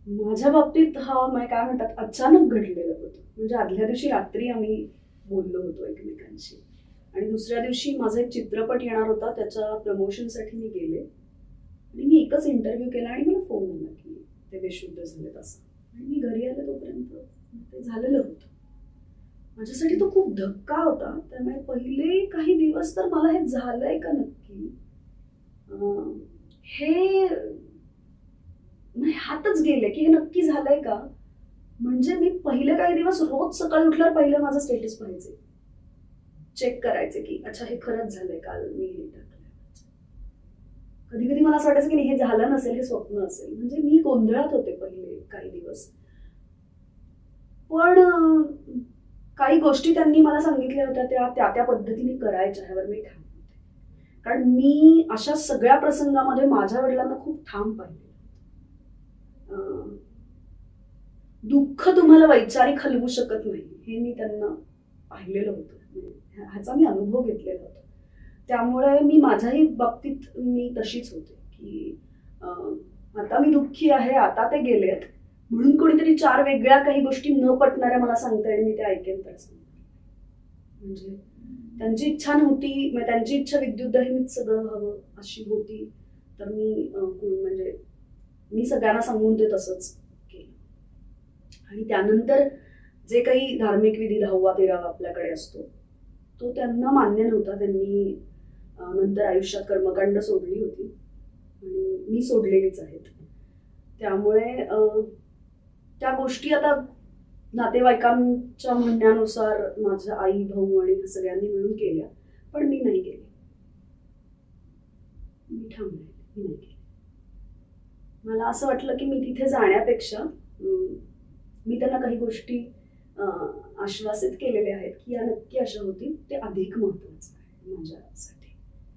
माझ्या बाबतीत हा काय म्हणतात अचानक घडलेलं होतं. म्हणजे आदल्या दिवशी रात्री आम्ही बोललो होतो एकमेकांशी आणि दुसऱ्या दिवशी माझा एक चित्रपट येणार होता, त्याच्या प्रमोशनसाठी मी गेले आणि मी एकच इंटरव्ह्यू केला आणि मला फोन आला की ते बेशुद्ध झालेत असं. आणि मी घरी आले तोपर्यंत ते झालेलं होतं. माझ्यासाठी तो खूप धक्का होता. त्यामुळे पहिले काही दिवस तर मला हे झालंय का नक्की, हे नाही हातच गेले की हे नक्की झालंय का. म्हणजे मी पहिले काही दिवस रोज सकाळी उठल्यावर पहिले माझं स्टेटस पाहायचे, चेक करायचे की अच्छा हे खरंच झालंय, काल मी हे टाकलंय. कधी कधी मला असं वाटायचं की नाही, हे झालं नसेल, हे स्वप्न असेल. म्हणजे मी गोंधळात होते पहिले काही दिवस. पण काही गोष्टी त्यांनी मला सांगितल्या होत्या त्या त्या त्या पद्धतीने करायच्या, ह्यावर मी ठाम होते. कारण मी अशा सगळ्या प्रसंगामध्ये माझ्या वडिलांना खूप ठाम पाहिले. दुःख तुम्हाला वैचारिक हलवू शकत नाही हे मी त्यांना पाहिलेलं होतं. ह्याचा मी अनुभव घेतलेला होता. त्यामुळे मी माझ्याही बाबतीत मी तशीच होते की आता मी दुःखी आहे, आता ते गेलेत म्हणून कोणीतरी चार वेगळ्या काही गोष्टी न पटणाऱ्या मला सांगताय आणि मी ते ऐकेन तर म्हणजे त्यांची इच्छा नव्हती, त्यांची इच्छा विद्युतदाहिनीत सगळं हवं अशी होती. तर मी म्हणजे मी सगळ्यांना सांगून ते तसंच केलं. आणि त्यानंतर जे काही धार्मिक विधी 10वा-13वा आपल्याकडे असतो तो त्यांना मान्य नव्हता. त्यांनी नंतर आयुष्यात कर्मकांड सोडली होती आणि मी सोडलेलीच आहेत. त्यामुळे त्या गोष्टी आता नातेवाईकांच्या म्हणण्यानुसार माझ्या आई, भाऊ आणि सगळ्यांनी मिळून केल्या, पण मी नाही केली. मी ठाम राहिले, मी नाही केली. मला असं वाटलं की मी तिथे जाण्यापेक्षा मी त्यांना काही गोष्टी आश्वासित केलेल्या आहेत की या नक्की अशा होतील, ते अधिक महत्वाचं आहे माझ्यासाठी.